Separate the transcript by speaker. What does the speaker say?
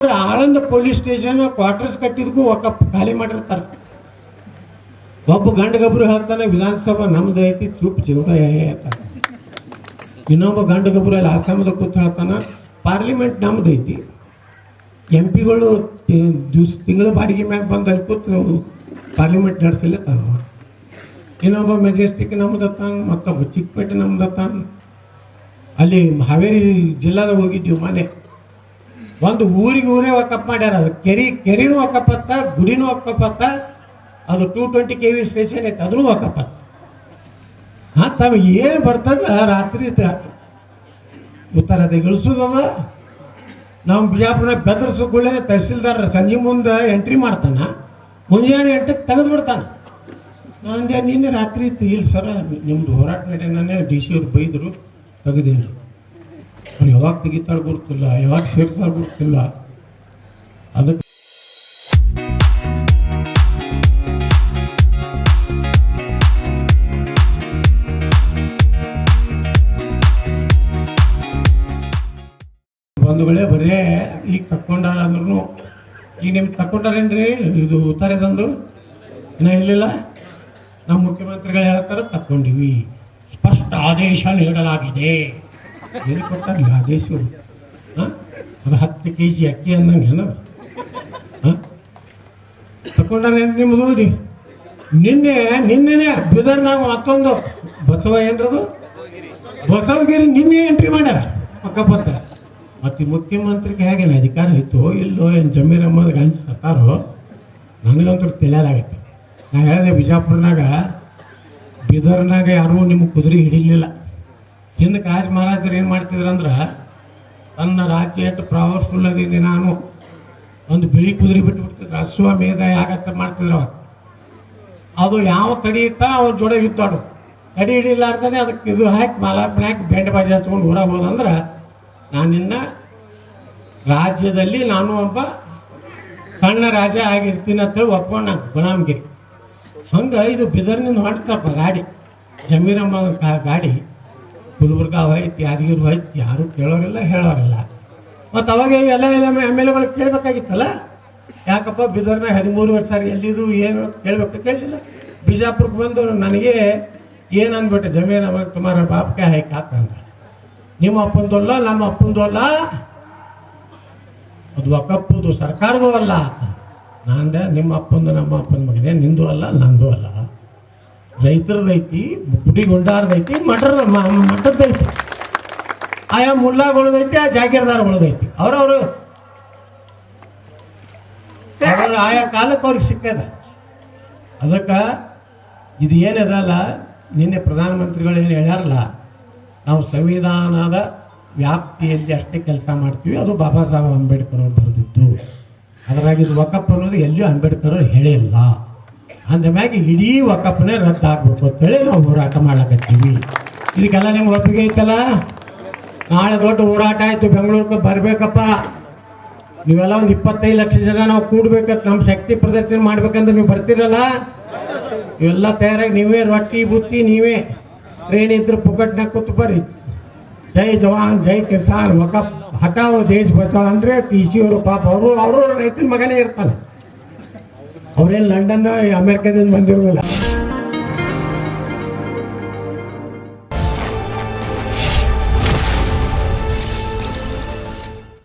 Speaker 1: Aland police station quarters ಕಟ್ಟಿದ್ಕೂ ಒಕ್ಕಪ್ ಖಾಲಿ ಮಾಡಿರ್ತಾರೆ. ಒಬ್ಬ ಗಂಡ ಗಬ್ರು ಹೇಳ್ತಾನೆ ವಿಧಾನಸಭಾ ನಮ್ದು ಐತಿ ಚುಪ್ ಜೀವನ ಹೇಳ್ತಾನೆ. ಇನ್ನೊಬ್ಬ ಗಂಡ ಗಬ್ರು ಅಲ್ಲಿ ಆಸಾಮದ ಕೂತು ಹೇಳ್ತಾನ ಪಾರ್ಲಿಮೆಂಟ್ ನಮ್ದು ಐತಿ, MP ಗಳು ತಿಂಗಳ ಬಾಡಿಗೆ ಮ್ಯಾಗ ಬಂದು ಅಲ್ಲಿ ಕೂತು ಪಾರ್ಲಿಮೆಂಟ್ ನಡೆಸಲೇ ತಾನು. ಇನ್ನೊಬ್ಬ ಮೆಜೆಸ್ಟಿಕ್ ನಮ್ದತ್ತಾನ, ಮತ್ತೊಬ್ಬ ಚಿಕ್ಕಪೇಟೆ ನಮ್ದತ್ತಾನ. ಅಲ್ಲಿ ಹಾವೇರಿ ಜಿಲ್ಲಾದಾಗ ಹೋಗಿದ್ದೀವಿ ಮನೆ. ಒಂದು ಊರೇ ಒಕ್ಕಪ್ ಮಾಡ್ಯಾರ. ಅದು ಕೆರಿನೂ ಒಕ್ಕಪ್ಪತ್ತ, ಗುಡಿನೂ ಒಕ್ಕಪ್ಪತ್ತ. ಅದು 220 KV ಸ್ಟೇಷನ್ ಐತೆ, ಅದನ್ನು ಒಕ್ಕಪ್ಪತ್ತ. ತಾವು ಏನು ಬರ್ತದ ರಾತ್ರಿ ಉತ್ತರ ಇಳಿಸೋದದ. ನಾವು ಬಿಜಾಪುರ ಬೆದರ್ಸೋಗಳೇ ತಹಸೀಲ್ದಾರ್ ಸಂಜೆ ಮುಂದೆ ಎಂಟ್ರಿ ಮಾಡ್ತಾನ, ಮುಂಜಾನೆ 8ಕ್ಕೆ ತೆಗೆದು ಬಿಡ್ತಾನೆ. ಅಂದೆ ನಿನ್ನೆ ರಾತ್ರಿ ಇತ್ತು. ಇಲ್ಲ ಸರ ನಿಮ್ದು ಹೋರಾಟ ನಡೆಯೇ DC ಅವ್ರು ಬೈದರು, ತೆಗೆದಿಲ್ಲ. ಅವ್ರು ಯಾವಾಗ ತೆಗಿತಾಳೆ ಗೊತ್ತಿಲ್ಲ, ಯಾವಾಗ ಸೇರ್ಸಾಗ ಗೊತ್ತಿಲ್ಲ. ಅದಕ್ಕೆ ಬಂಧುಗಳೇ, ಬರೇ ಈಗ ತಕ್ಕೊಂಡಾರ ಅಂದ್ರೂ ಈಗ ನಿಮ್ಗೆ ತಕ್ಕೊಂಡಾರೇನ್ರಿ? ಇದು ಉತ್ತಾರದಂದು ಇನ್ನೂ ಇರಲಿಲ್ಲ. ನಮ್ಮ ಮುಖ್ಯಮಂತ್ರಿಗಳು ಹೇಳ್ತಾರೆ ತಕ್ಕೊಂಡಿವಿ, ಸ್ಪಷ್ಟ ಆದೇಶ ನೀಡಲಾಗಿದೆ. ಏನು ಕೊಡ್ತಾರಲ್ಲ ಆದೇಶಗಳು? ಅದು 10 kg ಅಕ್ಕಿ ಅನ್ನಂಗೆ ಏನದು ತಕ್ಕೊಂಡಾರೇನು ನಿಮ್ಮದು? ನಿನ್ನೆನೆ ಬಿದರ್ನಾಗ ಮತ್ತೊಂದು ಬಸವ ಏನ್ರದು ಬಸವಗಿರಿ ನಿನ್ನೆ ಎಂಟ್ರಿ ಮಾಡ್ಯಾರ ಪಕ್ಕಪತ್ರ. ಮತ್ತು ಮುಖ್ಯಮಂತ್ರಿಗೆ ಹೇಗೇನು ಅಧಿಕಾರ ಇತ್ತು ಇಲ್ಲೋ, ಏನು ಜಮೀರ್ ಅಹಮದ್ ಗಂಜಿ ಸತ್ತಾರೋ ನನಗಂತೂ ತಿಳಿಯಲಾಗೈತೆ. ನಾನು ಹೇಳಿದೆ ಬಿಜಾಪುರನಾಗ ಬೀದರ್ನಾಗ ಯಾರೂ ನಿಮಗೆ ಕುದುರೆ ಹಿಡಿಲಿಲ್ಲ. ಹಿಂದಕ್ಕೆ ರಾಜ ಮಹಾರಾಜರು ಏನು ಮಾಡ್ತಿದ್ರಂದ್ರೆ, ತನ್ನ ರಾಜ್ಯ ಎಷ್ಟು ಪವರ್ಫುಲ್ ಅದೀನಿ ನಾನು, ಒಂದು ಬಿಳಿ ಕುದುರೆ ಬಿಟ್ಟುಬಿಡ್ತಿದ್ರು. ಅಶ್ವಮೇಧ ಯಾಗತ್ತ ಮಾಡ್ತಿದ್ರು ಅವಾಗ. ಅದು ಯಾವ ತಡಿ ಇರ್ತಾನೆ ಅವ್ರ ಜೋಡೆ ಯುದ್ಧಾಡು. ತಡಿ ಹಿಡಿಲಾರ್ದಾನೆ ಅದಕ್ಕೆ ಇದು ಹಾಕಿ ಮಾಲಾರ್ಪಣೆ ಹಾಕಿ ಬೆಂಡ್ ಬಾಜಿ ಹಚ್ಕೊಂಡು ಊರಾಗ ಹೋದಂದ್ರೆ, ನಾನಿನ್ನ ರಾಜ್ಯದಲ್ಲಿ ನಾನು ಒಬ್ಬ ಸಣ್ಣ ರಾಜ ಆಗಿರ್ತೀನಿ ಅಂತೇಳಿ ಒಪ್ಕೊಂಡು ನಾನು ಗುಲಾಮಗಿರಿ. ಹಂಗೆ ಇದು ಬಿದರ್ನಿಂದ ಹೊಂಟ್ರಪ್ಪ ಗಾಡಿ, ಜಮೀರ್ ಅಹಮದ್ ಗಾಡಿ. ಗುಲ್ಬರ್ಗ ಹೋಯ್ತು, ಯಾದಗಿರಿ ಹೋಯ್ತು, ಯಾರು ಕೇಳೋರಿಲ್ಲ ಹೇಳೋರಿಲ್ಲ. ಮತ್ತು ಅವಾಗ ಎಲ್ಲ MLAಗಳು ಕೇಳಬೇಕಾಗಿತ್ತಲ್ಲ, ಯಾಕಪ್ಪ ಬಿದರ್ನಾಗ 13 ವರ್ಷ ಎಲ್ಲಿದು ಏನು ಕೇಳಬೇಕು, ಕೇಳಲಿಲ್ಲ. ಬಿಜಾಪುರಕ್ಕೆ ಬಂದು ನನಗೆ ಏನು ಅಂದ್ಬಿಟ್ಟೆ, ಜಮೀರ್ ಅಹಮದ್ ತುಮಾರ ಬಾಪ್ಗೆ ಹಾಕಿ ಹಾಕಂದ್ರೆ, ನಿಮ್ಮ ಅಪ್ಪಂದಲ್ಲ ನಮ್ಮ ಅಪ್ಪಂದು ಅಲ್ಲ, ಅದು ಒಕ್ಕಪ್ಪದು ಸರ್ಕಾರದೂ ಅಲ್ಲ. ನಾಂದೆ ನಿಮ್ಮ ಅಪ್ಪಂದು ನಮ್ಮ ಅಪ್ಪನ ಮಗನೇ, ನಿಂದು ಅಲ್ಲ ನಂದು ಅಲ್ಲ, ರೈತರದೈತಿ, ಗುಡಿ ಗುಂಡಾರದೈತಿ, ಮಠದ್ದೈತಿ, ಆಯಾ ಮುಲ್ಲಾಗಳದೈತಿ, ಆ ಜಾಗೀರ್ದಾರ್ಗಳದೈತಿ. ಅವ್ರವರು ಆಯಾ ಕಾಲಕ್ಕೆ ಅವ್ರಿಗೆ ಸಿಕ್ಕದ. ಅದಕ್ಕೆ ಇದು ಏನದಲ್ಲ, ನಿನ್ನೆ ಪ್ರಧಾನಮಂತ್ರಿಗಳು ಏನು ಹೇಳ್ಯಾರಲ್ಲ, ನಾವು ಸಂವಿಧಾನದ ವ್ಯಾಪ್ತಿಯಲ್ಲಿ ಅಷ್ಟೇ ಕೆಲಸ ಮಾಡ್ತೀವಿ, ಅದು ಬಾಬಾ ಸಾಹೇಬ್ ಅಂಬೇಡ್ಕರ್ ಅವರು ಬರೆದಿದ್ದು. ಅದರಾಗ ಇದು ವಕಫ್ ಅನ್ನೋದು ಎಲ್ಲಿಯೂ ಅಂಬೇಡ್ಕರ್ ಅವರು ಹೇಳಿಲ್ಲ. ಅಂದಮ್ಯಾಗ ಇಡೀ ವಕಫ್ನೇ ರದ್ದಾಗಬೇಕು ಅಂತೇಳಿ ನಾವು ಹೋರಾಟ ಮಾಡ್ಲಕತ್ತೀವಿ. ಇದಕ್ಕೆಲ್ಲ ನಿಮ್ಗೆ ಒಪ್ಪಿಗೆ ಐತಲ್ಲ? ನಾಳೆ ದೊಡ್ಡ ಹೋರಾಟ ಆಯಿತು, ಬೆಂಗಳೂರಿಗೆ ಬರಬೇಕಪ್ಪ. ನೀವೆಲ್ಲ ಒಂದು 25 ಲಕ್ಷ ಜನ ನಾವು ಕೂಡ್ಬೇಕಂತ, ನಮ್ಮ ಶಕ್ತಿ ಪ್ರದರ್ಶನ ಮಾಡ್ಬೇಕಂದ್ರೆ ನೀವು ಬರ್ತಿರಲ್ಲ? ಇವೆಲ್ಲ ತಯಾರಾಗಿ ನೀವೇ ರೊಟ್ಟಿ ಬುತ್ತಿ, ನೀವೇ ಟ್ರೈನ್ ಇದ್ರೆ ಪುಕ್ಕಟ್ನಾಗ ಕೂತು ಬರ್ರಿ. ಜೈ ಜವಾನ್ ಜೈ ಕಿಸಾನ್, ವಕಫ್ ಹಟಾವೋ ದೇಶ ಬಚಾವ್ ಅಂದರೆ TC ಅವರು ಪಾಪ ಅವರು ರೈತನ ಮಗನೇ ಇರ್ತಾನೆ. ಅವ್ರೇನು ಲಂಡನ್ ಅಮೆರಿಕದಿಂದ ಬಂದಿರೋದಿಲ್ಲ.